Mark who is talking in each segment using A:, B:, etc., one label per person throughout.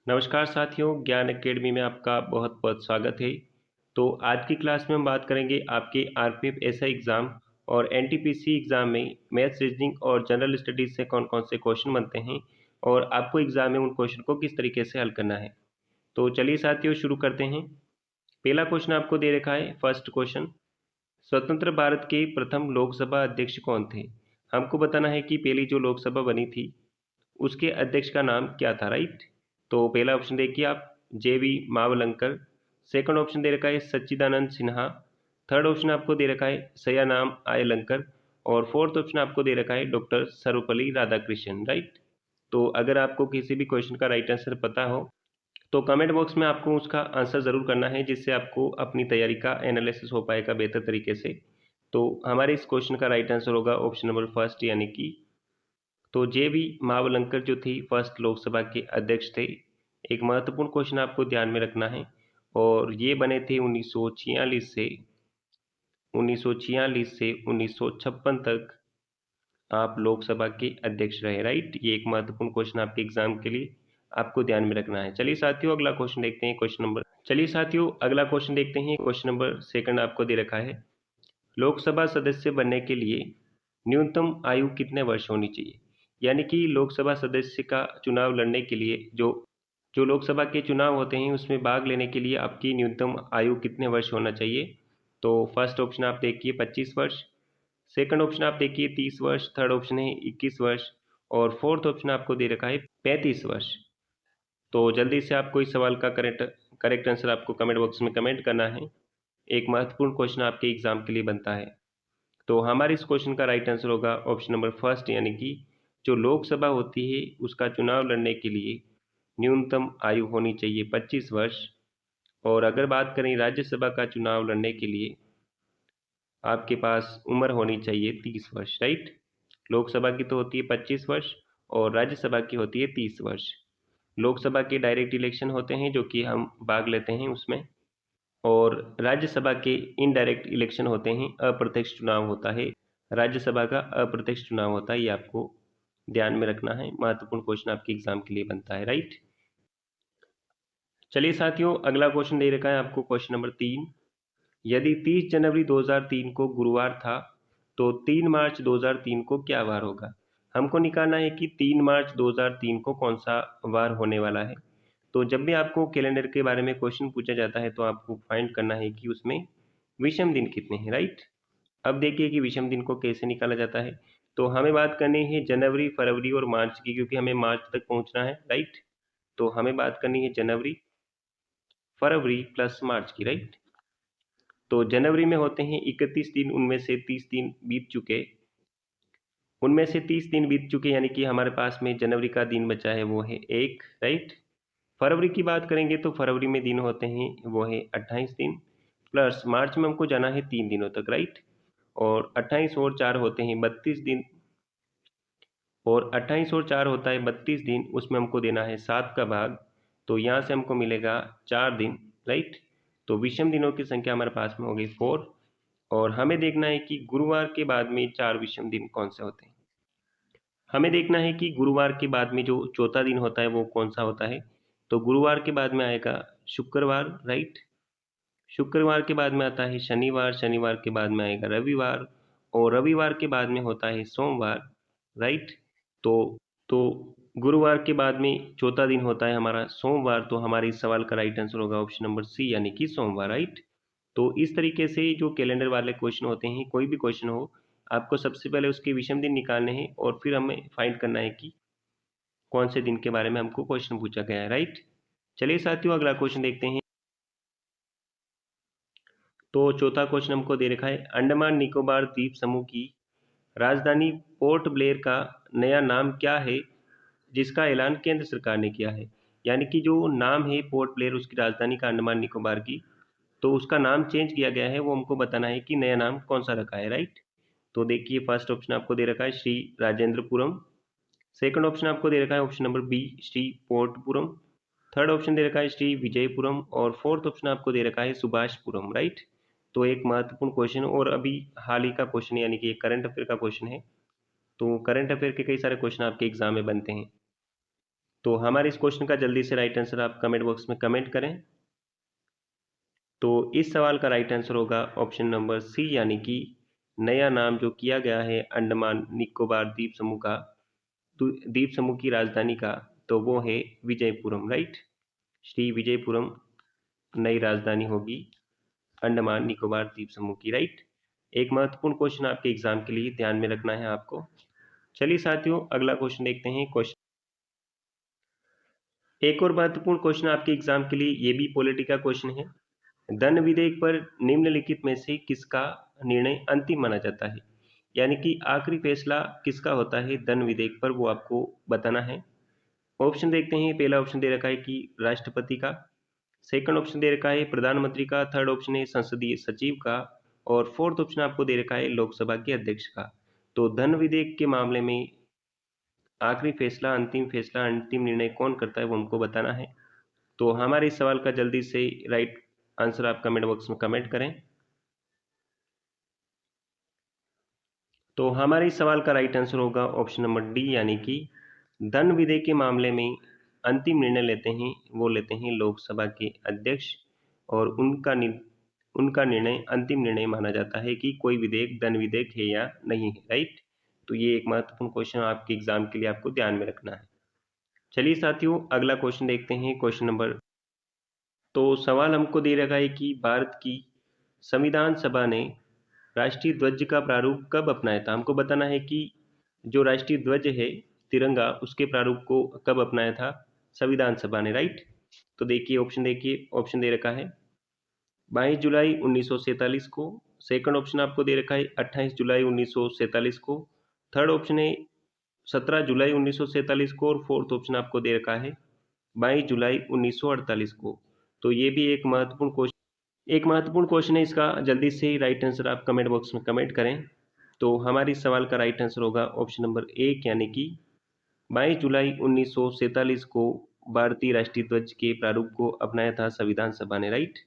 A: नमस्कार साथियों, ज्ञान एकेडमी में आपका बहुत बहुत स्वागत है। तो आज की क्लास में हम बात करेंगे आपके आरपीएफ एसआई एग्ज़ाम और एनटीपीसी एग्ज़ाम में मैथ्स, रीजनिंग और जनरल स्टडीज़ से कौन-कौन से क्वेश्चन बनते हैं और आपको एग्ज़ाम में उन क्वेश्चन को किस तरीके से हल करना है। तो चलिए साथियों शुरू करते हैं। पहला क्वेश्चन आपको दे रखा है, फर्स्ट क्वेश्चन, स्वतंत्र भारत के प्रथम लोकसभा अध्यक्ष कौन थे? हमको बताना है कि पहली जो लोकसभा बनी थी उसके अध्यक्ष का नाम क्या था, राइट? तो पहला ऑप्शन देखिए आप, जे.वी. मावलंकर। सेकंड ऑप्शन दे रखा है सच्चिदानंद सिन्हा। थर्ड ऑप्शन आपको दे रखा है सयानाम आयलंकर। और फोर्थ ऑप्शन आपको दे रखा है डॉक्टर सर्वपल्ली राधाकृष्णन, राइट? तो अगर आपको किसी भी क्वेश्चन का राइट आंसर पता हो तो कमेंट बॉक्स में आपको उसका आंसर ज़रूर करना है, जिससे आपको अपनी तैयारी का एनालिसिस हो पाएगा बेहतर तरीके से। तो हमारे इस क्वेश्चन का राइट आंसर होगा ऑप्शन नंबर फर्स्ट, यानी कि तो जे.वी. मावलंकर जो थी फर्स्ट लोकसभा के अध्यक्ष थे। एक महत्वपूर्ण क्वेश्चन आपको ध्यान में रखना है, और ये बने थे 1946 से 1956 तक आप लोकसभा के अध्यक्ष रहे, राइट? ये एक महत्वपूर्ण क्वेश्चन आपके एग्जाम के लिए आपको ध्यान में रखना है। चलिए साथियों अगला क्वेश्चन देखते हैं। क्वेश्चन नंबर सेकंड आपको दे रखा है, लोकसभा सदस्य बनने के लिए न्यूनतम आयु कितने वर्ष होनी चाहिए? यानी कि लोकसभा सदस्य का चुनाव लड़ने के लिए जो जो लोकसभा के चुनाव होते हैं उसमें भाग लेने के लिए आपकी न्यूनतम आयु कितने वर्ष होना चाहिए? तो फर्स्ट ऑप्शन आप देखिए 25 वर्ष, सेकंड ऑप्शन आप देखिए 30 वर्ष, थर्ड ऑप्शन है 21 वर्ष और फोर्थ ऑप्शन आपको दे रखा है 35 वर्ष। तो जल्दी से आपको इस सवाल का करेक्ट करेक्ट आंसर आपको कमेंट बॉक्स में कमेंट करना है। एक महत्वपूर्ण क्वेश्चन आपके एग्जाम के लिए बनता है। तो हमारे इस क्वेश्चन का राइट आंसर होगा ऑप्शन नंबर फर्स्ट, यानी कि जो लोकसभा होती है उसका चुनाव लड़ने के लिए न्यूनतम आयु होनी चाहिए 25 वर्ष। और अगर बात करें राज्यसभा का चुनाव लड़ने के लिए आपके पास उम्र होनी चाहिए 30 वर्ष, राइट? लोकसभा की तो होती है 25 वर्ष और राज्यसभा की होती है 30 वर्ष। लोकसभा के डायरेक्ट इलेक्शन होते हैं जो कि हम भाग लेते हैं उसमें, और राज्यसभा के इनडायरेक्ट इलेक्शन होते हैं, अप्रत्यक्ष चुनाव होता है। राज्यसभा का अप्रत्यक्ष चुनाव होता है, ये आपको ध्यान में रखना है। महत्वपूर्ण क्वेश्चन आपके एग्जाम के लिए बनता है, राइट? चलिए साथियों अगला क्वेश्चन दे रखा है आपको, क्वेश्चन नंबर 3, यदि 30 जनवरी 2003 को गुरुवार था तो 3 मार्च 2003 को क्या वार होगा? हमको निकालना है कि 3 मार्च 2003 को कौन सा वार होने वाला है। तो जब भी आपको कैलेंडर के बारे में क्वेश्चन पूछा जाता है तो आपको फाइंड करना है कि उसमें विषम दिन कितने हैं, राइट? अब देखिए कि विषम दिन को कैसे निकाला जाता है। तो हमें बात करनी है जनवरी, फरवरी और मार्च की, क्योंकि हमें मार्च तक पहुंचना है, राइट? तो हमें बात करनी है जनवरी, फरवरी प्लस मार्च की, राइट? तो जनवरी में होते हैं 31 दिन, उनमें से 30 दिन बीत चुके, यानी कि हमारे पास में जनवरी का दिन बचा है वो है 1, राइट? फरवरी की बात करेंगे तो फरवरी में दिन होते हैं वो है 28 दिन, प्लस मार्च में हमको जाना है 3 दिनों तक, राइट? और 28 और 4 होते हैं 32 दिन, और 28 और 4 होता है 32 दिन, उसमें हमको देना है 7 का भाग, तो यहाँ से हमको मिलेगा 4 दिन, राइट? तो विषम दिनों की संख्या हमारे पास में हो गई 4, और हमें देखना है कि गुरुवार के बाद में 4 विषम दिन कौन से होते हैं। हमें देखना है कि गुरुवार के बाद में जो चौथा दिन होता है वो कौन सा होता है। तो गुरुवार के बाद में आएगा शुक्रवार, राइट? शुक्रवार के बाद में आता है शनिवार, शनिवार के बाद में आएगा रविवार, और रविवार के बाद में होता है सोमवार, राइट? तो तो गुरुवार के बाद में चौथा दिन होता है हमारा सोमवार, तो हमारे इस सवाल का राइट आंसर होगा ऑप्शन नंबर सी, यानी कि सोमवार, राइट? तो इस तरीके से जो कैलेंडर वाले क्वेश्चन होते हैं, कोई भी क्वेश्चन हो, आपको सबसे पहले उसके विषम दिन निकालने हैं और फिर हमें फाइंड करना है कि कौन से दिन के बारे में हमको क्वेश्चन पूछा गया है, राइट? चलिए साथियों अगला क्वेश्चन देखते हैं। तो चौथा क्वेश्चन हमको दे रखा है, अंडमान निकोबार द्वीप समूह की राजधानी पोर्ट ब्लेयर का नया नाम क्या है जिसका ऐलान केंद्र सरकार ने किया है? यानी कि जो नाम है पोर्ट ब्लेयर उसकी राजधानी का अंडमान निकोबार की, तो उसका नाम चेंज किया गया है, वो हमको बताना है कि नया नाम कौन सा रखा है, राइट? तो देखिए फर्स्ट ऑप्शन आपको दे रखा है श्री राजेंद्रपुरम, सेकंड ऑप्शन आपको दे रखा है option number B Shri Portpuram, third option दे रखा है श्री विजयपुरम, और फोर्थ ऑप्शन आपको दे रखा है सुभाषपुरम, राइट? तो एक महत्वपूर्ण क्वेश्चन और अभी हाल ही का क्वेश्चन, यानी कि एक करंट अफेयर का क्वेश्चन है। तो करंट अफेयर के कई सारे क्वेश्चन आपके एग्जाम में बनते हैं। तो हमारे इस क्वेश्चन का जल्दी से राइट आंसर आप कमेंट बॉक्स में कमेंट करें। तो इस सवाल का राइट आंसर होगा ऑप्शन नंबर सी, यानी कि नया नाम जो किया गया है अंडमान निकोबार द्वीप समूह का, द्वीप समूह की राजधानी का, तो वो है विजयपुरम, राइट। श्री विजयपुरम नई राजधानी होगी अंडमान निकोबार द्वीप समूह की, राइट। एक महत्वपूर्ण क्वेश्चन आपके एग्जाम के लिए ध्यान में रखना है आपको। चलिए साथियों, अगला क्वेश्चन देखते हैं। क्वेश्चन एक और महत्वपूर्ण क्वेश्चन आपके एग्जाम के लिए, ये भी पॉलिटी का क्वेश्चन है। धन विधेयक पर निम्नलिखित में से किसका निर्णय अंतिम माना जाता है, यानी कि आखिरी फैसला किसका होता है धन विधेयक पर, वो आपको बताना है। ऑप्शन देखते हैं। पहला ऑप्शन दे रखा है कि राष्ट्रपति का, सेकंड ऑप्शन दे रखा है प्रधानमंत्री का, थर्ड ऑप्शन है संसदीय सचिव का, और फोर्थ ऑप्शन आपको दे रखा है लोकसभा के अध्यक्ष का। तो धन विधेयक के मामले में आखिरी फैसला, अंतिम निर्णय कौन करता है वो हमको बताना है। तो हमारे इस सवाल का जल्दी से राइट आंसर आप कमेंट बॉक्स में कमेंट करें। तो हमारे इस सवाल का राइट आंसर होगा ऑप्शन नंबर डी, यानी कि धन विधेयक के मामले में अंतिम निर्णय लेते हैं वो लेते हैं लोकसभा के अध्यक्ष, और उनका निर्णय अंतिम निर्णय माना जाता है कि कोई विधेयक धन विधेयक है या नहीं है, राइट। तो ये एक महत्वपूर्ण क्वेश्चन आपके एग्जाम के लिए आपको ध्यान में रखना है। चलिए साथियों, अगला क्वेश्चन देखते हैं। क्वेश्चन नंबर, तो सवाल हमको दे रखा है कि भारत की संविधान सभा ने राष्ट्रीय ध्वज का प्रारूप कब अपनाया था। हमको बताना है कि जो राष्ट्रीय ध्वज है तिरंगा, उसके प्रारूप को कब अपनाया था संविधान सभा ने, राइट। तो देखिए ऑप्शन दे रखा है 22 जुलाई 1947 को, सेकंड ऑप्शन आपको दे रखा है 28 जुलाई 1947 को, थर्ड ऑप्शन है 17 जुलाई 1947 को, और फोर्थ ऑप्शन आपको दे रखा है 22 जुलाई 1948 को। तो ये भी एक महत्वपूर्ण क्वेश्चन है। इसका जल्दी से राइट आंसर आप कमेंट बॉक्स में कमेंट करें। तो हमारे इस सवाल का राइट आंसर होगा ऑप्शन नंबर एक, यानी कि 22 जुलाई 1947 को भारतीय राष्ट्रीय ध्वज के प्रारूप को अपनाया था संविधान सभा ने, राइट।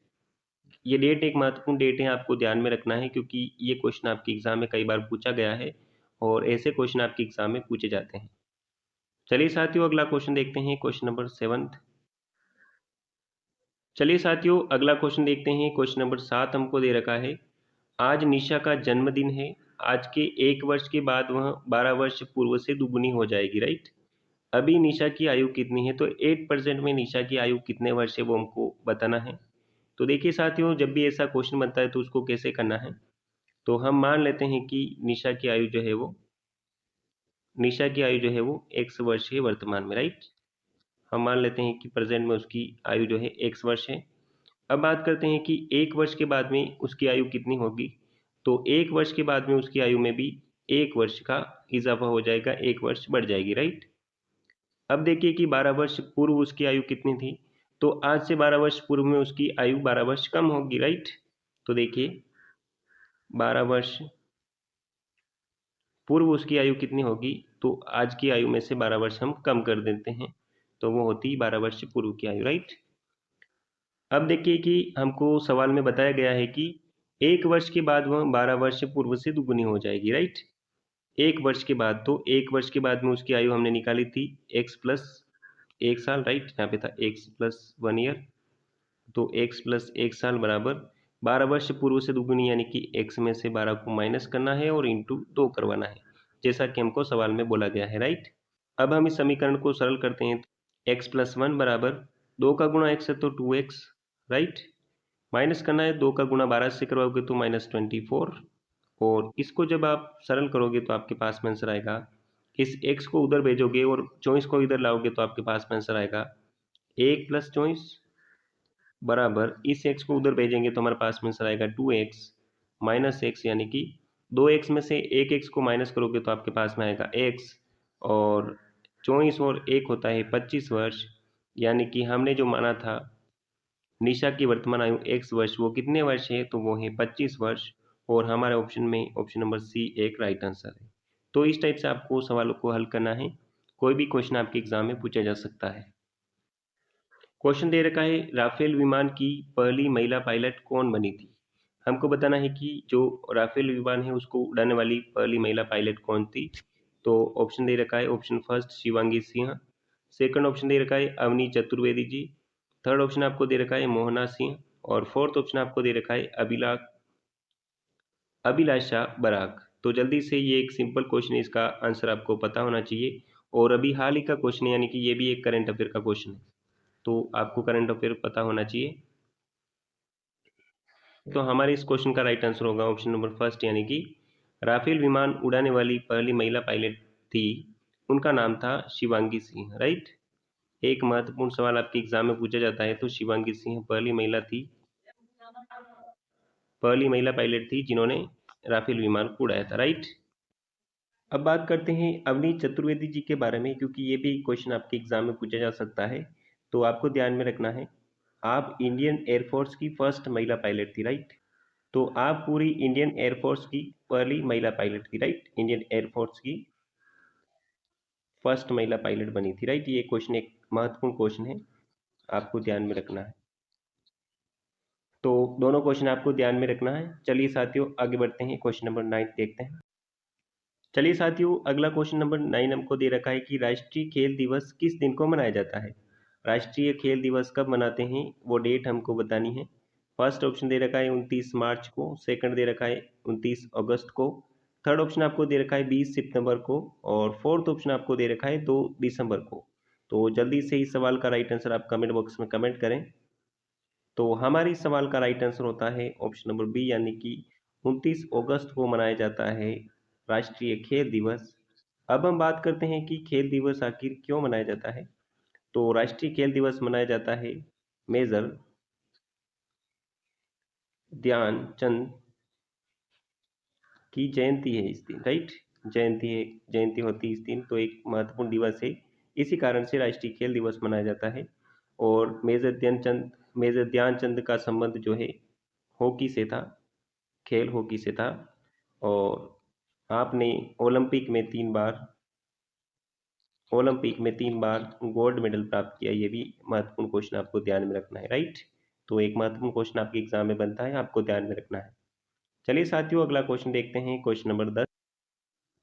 A: ये डेट एक महत्वपूर्ण डेट है, आपको ध्यान में रखना है, क्योंकि ये क्वेश्चन आपके एग्जाम में कई बार पूछा गया है और ऐसे क्वेश्चन आपके एग्जाम में पूछे जाते हैं। चलिए साथियों, अगला क्वेश्चन देखते हैं। Question number 7। चलिए साथियों, अगला क्वेश्चन देखते हैं। क्वेश्चन नंबर 7 हमको दे रखा है, आज निशा का जन्मदिन है। आज के 1 वर्ष के बाद वह 12 वर्ष पूर्व से दुगुनी हो जाएगी, राइट। अभी निशा की आयु कितनी है, तो 8% में निशा की आयु कितने वर्ष है वो हमको बताना है। तो देखिए साथियों, जब भी ऐसा क्वेश्चन बनता है तो उसको कैसे करना है। तो हम मान लेते हैं कि निशा की आयु जो है वो x वर्ष है वर्तमान में, राइट। हम मान लेते हैं कि प्रेजेंट में उसकी आयु जो है x वर्ष है। अब बात करते हैं कि 1 वर्ष के बाद में उसकी आयु कितनी होगी। तो 1 वर्ष के बाद में उसकी आयु में भी 1 वर्ष का इजाफा हो जाएगा, 1 वर्ष बढ़ जाएगी, राइट। अब देखिए कि 12 वर्ष पूर्व उसकी आयु कितनी थी, तो आज से 12 वर्ष पूर्व में उसकी आयु 12 वर्ष कम होगी, राइट। तो देखिए 12 वर्ष पूर्व उसकी आयु कितनी होगी, तो आज की आयु में से 12 वर्ष हम कम कर देते हैं, तो वो होती 12 वर्ष पूर्व की आयु, राइट। अब देखिए कि हमको सवाल में बताया गया है कि 1 वर्ष के बाद वह 12 वर्ष पूर्व से दुगुनी हो जाएगी, राइट। 1 वर्ष के बाद, तो 1 वर्ष के बाद में उसकी आयु हमने निकाली थी x+1 साल, राइट। यहाँ पे था x+1 ईयर, तो x+1 साल बराबर 12 वर्ष पूर्व से दुगुनी, यानी कि x में से 12 को माइनस करना है और इंटू 2 करवाना है, जैसा कि हमको सवाल में बोला गया है, राइट। अब हम इस समीकरण को सरल करते हैं। x+1 बराबर 2 का गुणा x है तो 2x, राइट। माइनस करना है, 2 का गुणा 12 से करवाओगे तो -24, और इसको जब आप सरल करोगे तो आपके पास में आंसर आएगा, इस x को उधर भेजोगे और 24 को इधर लाओगे तो आपके पास में आंसर आएगा 1+24 बराबर, इस x को उधर भेजेंगे तो हमारे पास में आंसर आएगा 2x माइनस x, यानी कि 2x में से 1x को माइनस करोगे तो आपके पास में आएगा x, और 24 और 1 होता है 25 वर्ष, यानी कि हमने जो माना था निशा की वर्तमान आयु x वर्ष, वो कितने वर्ष है, तो वो है 25 वर्ष, और हमारे ऑप्शन में ऑप्शन नंबर सी एक राइट आंसर है। तो इस टाइप से आपको सवालों को हल करना है, कोई भी क्वेश्चन आपके एग्जाम में पूछा जा सकता है। क्वेश्चन दे रखा है, राफेल विमान की पहली महिला पायलट कौन बनी थी। हमको बताना है कि जो राफेल विमान है उसको उड़ाने वाली पहली महिला पायलट कौन थी। तो ऑप्शन दे रखा है, option first Shivangi Singh, second option दे रखा है अवनी चतुर्वेदी जी, थर्ड ऑप्शन आपको दे रखा है मोहना सिंह, और फोर्थ ऑप्शन आपको दे रखा है अभिलाषा बराक। तो जल्दी से ये एक सिंपल क्वेश्चन है, इसका आंसर आपको पता होना चाहिए, और अभी हाल ही का क्वेश्चन है, यानी कि ये भी एक करंट अफेयर का क्वेश्चन है, तो आपको करंट अफेयर पता होना चाहिए। तो हमारे इस क्वेश्चन का राइट आंसर होगा ऑप्शन नंबर फर्स्ट, यानी कि राफेल विमान उड़ाने वाली पहली महिला पायलट थी, उनका नाम था शिवांगी सिंह, राइट। एक महत्वपूर्ण सवाल आपके एग्जाम में पूछा जाता है, तो शिवांगी सिंह पहली महिला पायलट थी जिन्होंने राफेल विमान को उड़ाया था, राइट। अब बात करते हैं अवनी चतुर्वेदी जी के बारे में, क्योंकि ये भी क्वेश्चन आपके एग्जाम में पूछा जा सकता है, तो आपको ध्यान में रखना है, आप इंडियन एयरफोर्स की फर्स्ट महिला पायलट थी, राइट। तो आप पूरी इंडियन एयरफोर्स की पहली महिला पायलट थी, राइट। इंडियन एयरफोर्स की फर्स्ट महिला पायलट बनी थी, राइट। ये क्वेश्चन एक महत्वपूर्ण क्वेश्चन है, आपको ध्यान में रखना है। तो दोनों क्वेश्चन आपको ध्यान में रखना है। चलिए साथियों आगे बढ़ते हैं, क्वेश्चन नंबर 9 देखते हैं। चलिए साथियों अगला क्वेश्चन नंबर 9 हमको दे रखा है कि राष्ट्रीय खेल दिवस किस दिन को मनाया जाता है। राष्ट्रीय खेल दिवस कब मनाते हैं, वो डेट हमको बतानी है। फर्स्ट ऑप्शन दे रखा है 29 मार्च को, सेकंड दे रखा है 29 अगस्त को, थर्ड ऑप्शन आपको दे रखा है 20 सितंबर को, और फोर्थ ऑप्शन आपको दे रखा है 2 दिसंबर को। तो जल्दी से इस सवाल का राइट आंसर आप कमेंट बॉक्स में कमेंट करें। तो हमारे इस सवाल का राइट आंसर होता है ऑप्शन नंबर बी, यानी कि 29 अगस्त को मनाया जाता है राष्ट्रीय खेल दिवस। अब हम बात करते हैं कि खेल दिवस आखिर क्यों मनाया जाता है। तो राष्ट्रीय खेल दिवस मनाया जाता है मेजर ध्यानचंद की जयंती है इस दिन, राइट। जयंती है, जयंती होती है इस दिन, तो एक महत्वपूर्ण दिवस है, इसी कारण से राष्ट्रीय खेल दिवस मनाया जाता है। और मेजर ध्यानचंद का संबंध जो है हॉकी से था, खेल हॉकी से था, और आपने ओलंपिक में 3 बार गोल्ड मेडल प्राप्त किया, ये भी महत्वपूर्ण क्वेश्चन आपको ध्यान में रखना है, राइट। तो एक महत्वपूर्ण क्वेश्चन आपके एग्जाम में बनता है, आपको ध्यान में रखना है। चलिए साथियों अगला क्वेश्चन देखते हैं, क्वेश्चन नंबर 10।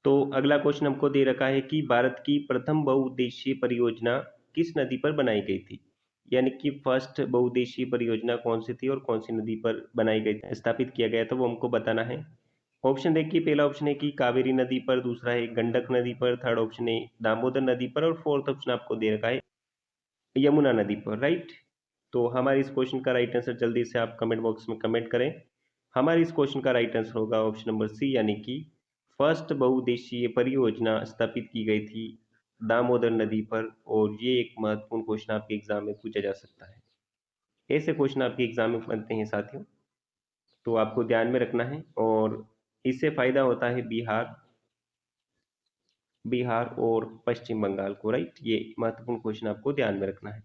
A: तो अगला क्वेश्चन हमको दे रखा है कि भारत की प्रथम बहुउद्देशीय परियोजना किस नदी पर बनाई गई थी, यानी कि फर्स्ट बहुउद्देशीय परियोजना कौन सी थी और कौन सी नदी पर बनाई गई, स्थापित किया गया था, वो हमको बताना है। ऑप्शन देखिए, पहला ऑप्शन है कि कावेरी नदी पर, दूसरा है गंडक नदी पर, थर्ड ऑप्शन है दामोदर नदी पर, और फोर्थ ऑप्शन आपको दे रखा है यमुना नदी पर, राइट। तो हमारे इस क्वेश्चन का राइट आंसर जल्दी से आप कमेंट बॉक्स में कमेंट करें। हमारे इस क्वेश्चन का राइट आंसर होगा ऑप्शन नंबर सी, यानी कि फर्स्ट बहुउद्देशीय परियोजना स्थापित की गई थी दामोदर नदी पर, और ये एक महत्वपूर्ण क्वेश्चन आपके एग्जाम में पूछा जा सकता है। ऐसे क्वेश्चन आपके एग्जाम में बनते हैं साथियों, तो आपको ध्यान में रखना है, और इससे फायदा होता है बिहार और पश्चिम बंगाल को, राइट। ये महत्वपूर्ण क्वेश्चन आपको ध्यान में रखना है।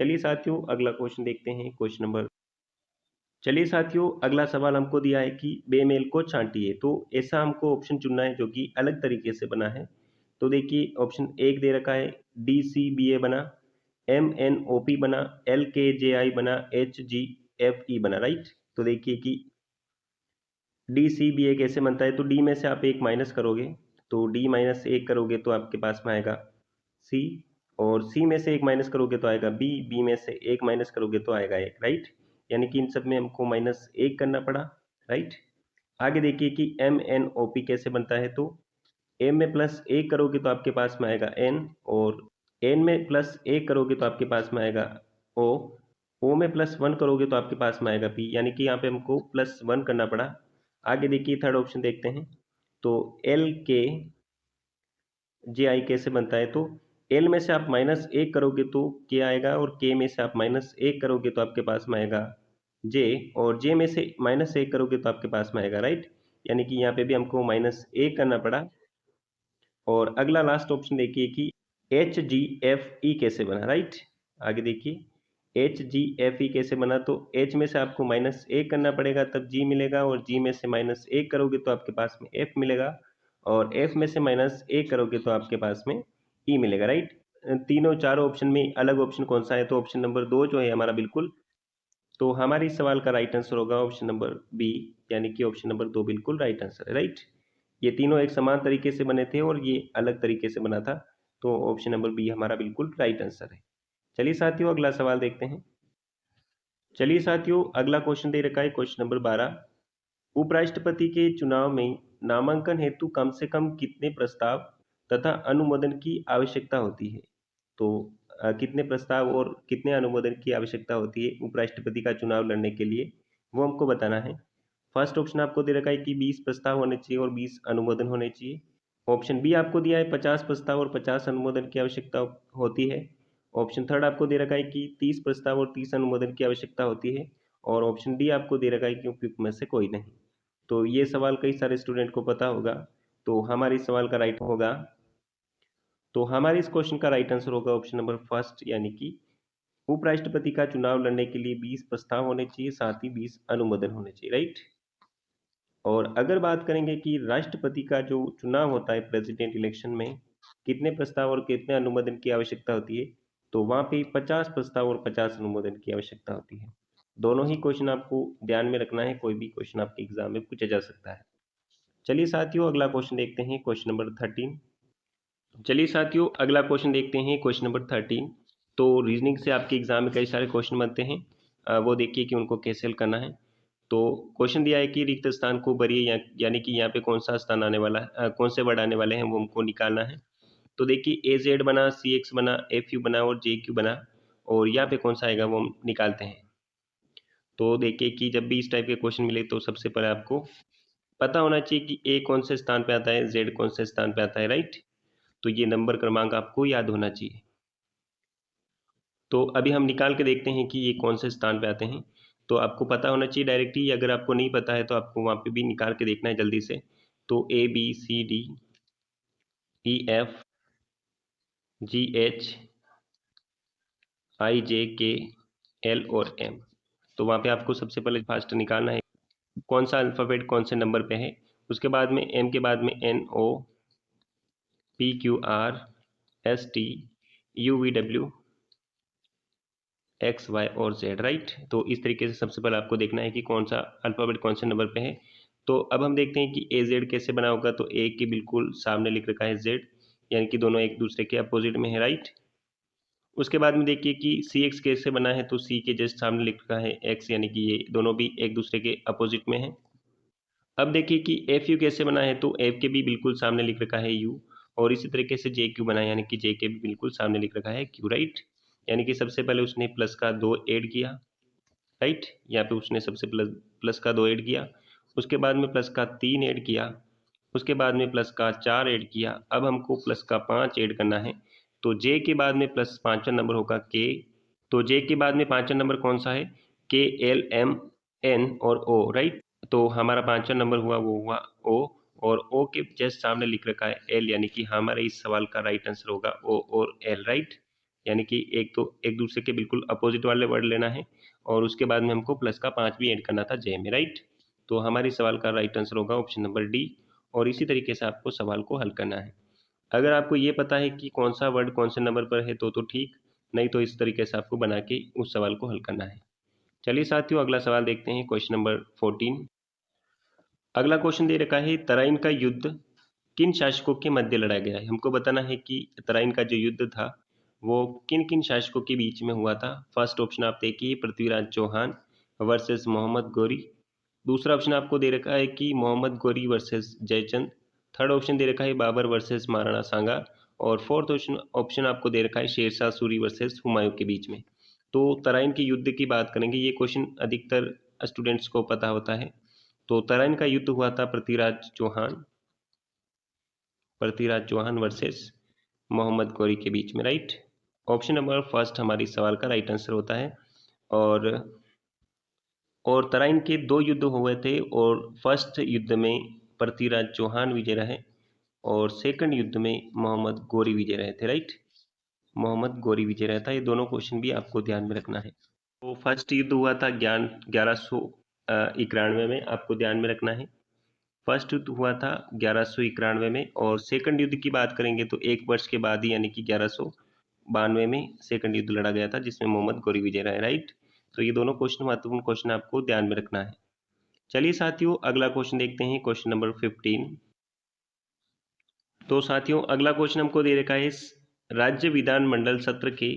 A: चलिए साथियों अगला क्वेश्चन देखते हैं, क्वेश्चन नंबर। चलिए साथियों अगला सवाल हमको दिया है कि बेमेल को छांटिए, तो ऐसा हमको ऑप्शन चुनना है जो कि अलग तरीके से बना है। तो देखिए ऑप्शन एक दे रखा है DCBA बना, MNOP बना, LKJI बना, HGFE बना, राइट। तो देखिए कि DCBA कैसे बनता है, तो डी में से आप एक माइनस करोगे, तो डी माइनस एक करोगे तो आपके पास में आएगा सी, और सी में से एक माइनस करोगे तो आएगा बी, बी में से एक माइनस करोगे तो आएगा एक, राइट। यानी कि इन सब में हमको माइनस एक करना पड़ा, राइट। आगे देखिए कि MNOP कैसे बनता है, तो एम में प्लस एक करोगे तो आपके पास में आएगा एन, और एन में प्लस एक करोगे तो आपके पास में आएगा ओ, ओ में प्लस वन करोगे तो आपके पास में आएगा पी, यानी कि यहाँ पे हमको प्लस वन करना पड़ा। आगे देखिए थर्ड ऑप्शन देखते हैं, तो LKJI कैसे बनता है, तो एल में से आप माइनस एक करोगे तो के आएगा, और के में से आप माइनस एक करोगे तो आपके पास में आएगा जे, और जे में से माइनस एक करोगे तो आपके पास में आएगा, राइट। यानी कि यहाँ पे भी हमको माइनस एक करना पड़ा। और अगला लास्ट ऑप्शन देखिए कि HGFE कैसे बना, राइट। आगे देखिए HGFE कैसे बना, तो H में से आपको माइनस एक करना पड़ेगा तब G मिलेगा, और G में से माइनस एक करोगे तो आपके पास में F मिलेगा, और F में से माइनस एक करोगे तो आपके पास में E मिलेगा, राइट। तीनों चारों ऑप्शन में अलग ऑप्शन कौन सा है, तो ऑप्शन नंबर 2 जो है हमारा बिल्कुल। तो हमारे इस सवाल का राइट आंसर होगा ऑप्शन नंबर बी, यानी कि ऑप्शन नंबर 2 बिल्कुल राइट आंसर है, राइट। ये तीनों एक समान तरीके से बने थे और ये अलग तरीके से बना था। तो ऑप्शन नंबर बी हमारा बिल्कुल राइट आंसर है। चलिए साथियों अगला सवाल देखते हैं। चलिए साथियों अगला क्वेश्चन दे रखा है क्वेश्चन नंबर 12। उपराष्ट्रपति के चुनाव में नामांकन हेतु कम से कम कितने प्रस्ताव तथा अनुमोदन की आवश्यकता होती है? तो कितने प्रस्ताव और कितने अनुमोदन की आवश्यकता होती है उपराष्ट्रपति का चुनाव लड़ने के लिए, वो हमको बताना है। फर्स्ट ऑप्शन आपको दे रखा है कि 20 प्रस्ताव होने चाहिए और 20 अनुमोदन होने चाहिए। ऑप्शन बी आपको दिया है 50 प्रस्ताव और 50 अनुमोदन की आवश्यकता होती है। ऑप्शन थर्ड आपको दे रखा है कि 30 प्रस्ताव और 30 अनुमोदन की आवश्यकता होती है। और ऑप्शन डी आपको दे रखा है कि उपयुक्त में से कोई नहीं। तो ये सवाल कई सारे स्टूडेंट को पता होगा। तो हमारे इस सवाल का राइट होगा, तो हमारे इस क्वेश्चन का राइट आंसर होगा ऑप्शन नंबर फर्स्ट, यानी कि उपराष्ट्रपति का चुनाव लड़ने के लिए 20 प्रस्ताव होने चाहिए, साथ ही 20 अनुमोदन होने चाहिए, राइट। और अगर बात करेंगे कि राष्ट्रपति का जो चुनाव होता है प्रेसिडेंट इलेक्शन में कितने प्रस्ताव और कितने अनुमोदन की आवश्यकता होती है, तो वहाँ पे 50 प्रस्ताव और 50 अनुमोदन की आवश्यकता होती है। दोनों ही क्वेश्चन आपको ध्यान में रखना है, कोई भी क्वेश्चन आपके एग्जाम में पूछा जा सकता है। चलिए साथियों अगला क्वेश्चन देखते हैं क्वेश्चन नंबर 13। चलिए साथियों अगला क्वेश्चन देखते हैं क्वेश्चन नंबर 13। तो रीजनिंग से आपके एग्जाम में कई सारे क्वेश्चन बनते हैं, वो देखिए कि उनको कैसे हल करना है। तो क्वेश्चन दिया है कि रिक्त स्थान को भरिए, यानी कि यहाँ पे कौन सा स्थान आने वाला है, कौन से वर्ड आने वाले हैं वो हमको निकालना है। तो देखिए AZ बना, CX बना, FU बना और JQ बना, और यहाँ पे कौन सा आएगा वो हम निकालते हैं। तो देखिए कि जब भी इस टाइप के क्वेश्चन मिले तो सबसे पहले आपको पता होना चाहिए कि A कौन से स्थान पे आता है, Z कौन से स्थान पे आता है, राइट। तो ये नंबर क्रमांक आपको याद होना चाहिए। तो अभी हम निकाल के देखते हैं कि ये कौन से स्थान पे आते हैं। तो आपको पता होना चाहिए डायरेक्टली, अगर आपको नहीं पता है तो आपको वहाँ पे भी निकाल के देखना है जल्दी से। तो ABCDEFGHIJKL और M। तो वहाँ पे आपको सबसे पहले फास्ट निकालना है कौन सा अल्फ़ाबेट कौन से नंबर पे है। उसके बाद में M के बाद में NOPQRSTUVW XY और Z, राइट। तो इस तरीके से सबसे पहले आपको देखना है कि कौन सा अल्फ़ाबेट कौन से नंबर पे है। तो अब हम देखते हैं कि AZ कैसे बना होगा। तो A के बिल्कुल सामने लिख रखा है Z, यानी कि दोनों एक दूसरे के अपोजिट में है, राइट। उसके बाद में देखिए कि CX कैसे बना है। तो C के जस्ट सामने लिख रखा है X, यानी कि ये दोनों भी एक दूसरे के अपोजिट में है। अब देखिए कि FU कैसे बना है। तो F के भी बिल्कुल सामने लिख रखा है U, और इसी तरीके से JQ बना है, यानी कि J के भी बिल्कुल सामने लिख रखा है Q, राइट। यानी कि सबसे पहले उसने प्लस का 2 ऐड किया, राइट। यहाँ पे उसने सबसे प्लस का 2 ऐड किया, उसके बाद में प्लस का 3 ऐड किया, उसके बाद में प्लस का 4 ऐड किया। अब हमको प्लस का 5 ऐड करना है। तो J के बाद में प्लस पाँचवा नंबर होगा K। तो J के बाद में पाँचवा नंबर कौन सा है, KLMN और O, राइट। तो हमारा पाँचवा नंबर हुआ वो हुआ O, और O के जस्ट सामने लिख रखा है L, यानी कि हमारे इस सवाल का राइट आंसर होगा O और L, राइट। यानी कि एक तो एक दूसरे के बिल्कुल अपोजिट वाले वर्ड लेना है, और उसके बाद में हमको प्लस का 5 भी ऐड करना था J में, राइट। तो हमारे सवाल का राइट आंसर होगा ऑप्शन नंबर डी, और इसी तरीके से आपको सवाल को हल करना है। अगर आपको ये पता है कि कौन सा वर्ड कौन से नंबर पर है तो ठीक, नहीं तो इस तरीके से आपको बना के उस सवाल को हल करना है। चलिए साथियों अगला सवाल देखते हैं क्वेश्चन नंबर 14। अगला क्वेश्चन दे रखा है तराइन का युद्ध किन शासकों के मध्य लड़ा गया है। हमको बताना है कि तराइन का जो युद्ध था वो किन किन शासकों के बीच में हुआ था। फर्स्ट ऑप्शन आप देखिए पृथ्वीराज चौहान वर्सेस मोहम्मद गौरी। दूसरा ऑप्शन आपको दे रखा है कि Mohammad Ghori versus Jaichand. Third option दे रखा है बाबर वर्सेस महाराणा सांगा। और फोर्थ ऑप्शन आपको दे रखा है शेरशाह सूरी वर्सेस हुमायूं के बीच में। तो तराइन के युद्ध की बात करेंगे, ये क्वेश्चन अधिकतर स्टूडेंट्स को पता होता है। तो तराइन का युद्ध हुआ था पृथ्वीराज चौहान वर्सेस मोहम्मद गौरी के बीच में, राइट। ऑप्शन नंबर फर्स्ट हमारी सवाल का राइट आंसर होता है। और तराइन के 2 युद्ध हुए थे, और फर्स्ट युद्ध में पृथ्वीराज चौहान विजय रहे, और सेकंड युद्ध में मोहम्मद गौरी विजय रहे थे, राइट। मोहम्मद गौरी विजय रहा था। ये दोनों क्वेश्चन भी आपको ध्यान में रखना है। तो फर्स्ट युद्ध हुआ था 1191 में, आपको ध्यान में रखना है। फर्स्ट युद्ध हुआ था 1191 में, और सेकंड युद्ध की बात करेंगे तो 1 वर्ष के बाद ही, यानी कि 1192 में सेकंड युद्ध लड़ा गया था जिसमें मोहम्मद गौरी विजय रहे, राइट। तो ये दोनों क्वेश्चन महत्वपूर्ण क्वेश्चन आपको ध्यान में रखना है। चलिए साथियों अगला क्वेश्चन देखते हैं क्वेश्चन नंबर 15। तो साथियों अगला क्वेश्चन हमको दे रखा है राज्य विधानमंडल सत्र के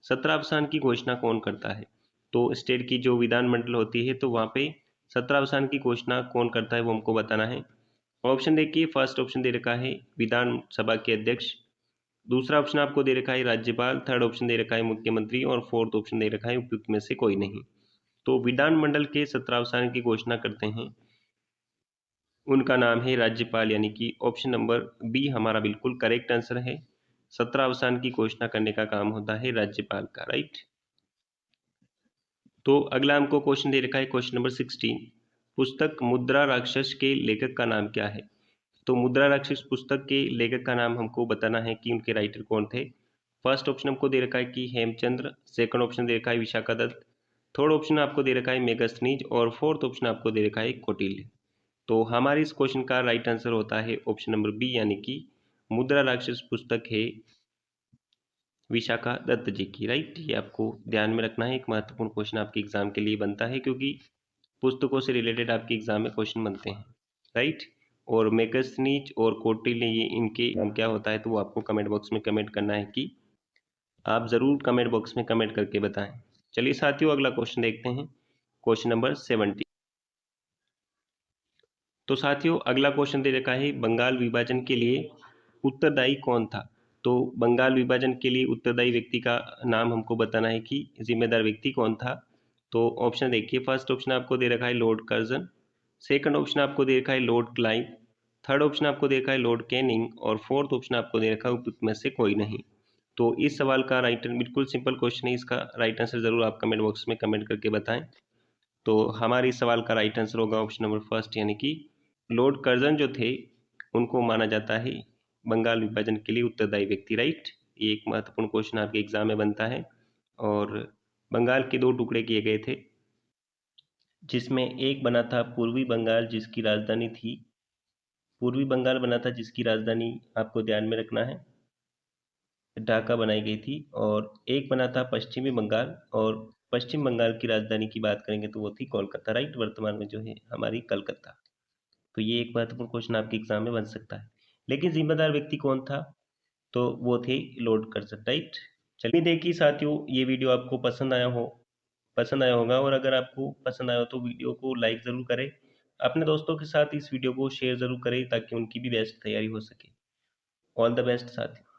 A: सत्रावसान की घोषणा कौन करता है? तो स्टेट की जो विधानमंडल होती है तो वहाँ पे सत्रावसान की घोषणा कौन करता है वो हमको बताना है। ऑप्शन देखिए, फर्स्ट ऑप्शन दे रखा है विधानसभा के अध्यक्ष, दूसरा ऑप्शन आपको दे रखा है राज्यपाल, थर्ड ऑप्शन दे रखा है मुख्यमंत्री और फोर्थ ऑप्शन दे रखा है उपयुक्त में से कोई नहीं। तो विधानमंडल के सत्रावसान की घोषणा करते हैं, उनका नाम है राज्यपाल, यानी कि ऑप्शन नंबर बी हमारा बिल्कुल करेक्ट आंसर है। सत्रावसान की घोषणा करने का काम होता है राज्यपाल का, राइट। तो अगला हमको क्वेश्चन दे रखा है क्वेश्चन नंबर 16, पुस्तक मुद्रा राक्षस के लेखक का नाम क्या है? तो मुद्रा राक्षस पुस्तक के लेखक का नाम हमको बताना है कि उनके राइटर कौन थे। फर्स्ट ऑप्शन हमको दे रखा है कि हेमचंद्र, सेकंड ऑप्शन दे रखा है विशाखा दत्त, थर्ड ऑप्शन आपको दे रखा है मेगास्थनीज और फोर्थ ऑप्शन आपको दे रखा है कौटिल्य। तो हमारे इस क्वेश्चन का राइट आंसर होता है ऑप्शन नंबर बी, यानी कि मुद्रा राक्षस पुस्तक है विशाखा दत्त जी की, राइट। ये आपको ध्यान में रखना है, एक महत्वपूर्ण क्वेश्चन आपके एग्जाम के लिए बनता है क्योंकि पुस्तकों से रिलेटेड आपके एग्जाम में क्वेश्चन बनते हैं, राइट। और मेगास्थनीज और कौटिल्य ये इनके नाम क्या होता है तो वो आपको कमेंट बॉक्स में कमेंट करना है कि आप ज़रूर कमेंट बॉक्स में कमेंट करके बताएं। चलिए साथियों अगला क्वेश्चन देखते हैं, क्वेश्चन नंबर 70। तो साथियों अगला क्वेश्चन दे रखा है बंगाल विभाजन के लिए उत्तरदायी कौन था? तो बंगाल विभाजन के लिए उत्तरदायी व्यक्ति का नाम हमको बताना है कि जिम्मेदार व्यक्ति कौन था। तो ऑप्शन देखिए, फर्स्ट ऑप्शन आपको दे रखा है लॉर्ड कर्जन, सेकंड ऑप्शन आपको दे रखा है लॉर्ड क्लाइव, थर्ड ऑप्शन आपको दे रखा है लॉर्ड कैनिंग और फोर्थ ऑप्शन आपको दे रखा है उपयुक्त में से कोई नहीं। तो इस सवाल का राइट, बिल्कुल सिंपल क्वेश्चन है, इसका राइट आंसर जरूर आप कमेंट बॉक्स में कमेंट करके बताएं। तो हमारे इस सवाल का राइट आंसर होगा ऑप्शन नंबर फर्स्ट, यानी कि लॉर्ड कर्जन जो थे उनको माना जाता है बंगाल विभाजन के लिए उत्तरदायी व्यक्ति, राइट। ये एक महत्वपूर्ण क्वेश्चन आपके एग्जाम में बनता है। और बंगाल के दो टुकड़े किए गए थे, जिसमें एक बना था पूर्वी बंगाल जिसकी राजधानी थी, पूर्वी बंगाल बना था जिसकी राजधानी आपको ध्यान में रखना है ढाका बनाई गई थी, और एक बना था पश्चिमी बंगाल, और पश्चिम बंगाल की राजधानी की बात करेंगे तो वो थी कोलकाता, राइट। वर्तमान में जो है हमारी कलकत्ता। तो ये एक महत्वपूर्ण क्वेश्चन आपके एग्जाम में बन सकता है। लेकिन जिम्मेदार व्यक्ति कौन था? तो वो थे लॉर्ड कर्जन, राइट। चलिए देखिए साथियों, ये वीडियो आपको पसंद आया होगा, और अगर आपको पसंद आया हो तो वीडियो को लाइक ज़रूर करें, अपने दोस्तों के साथ इस वीडियो को शेयर ज़रूर करें ताकि उनकी भी बेस्ट तैयारी हो सके। ऑल द बेस्ट साथियों।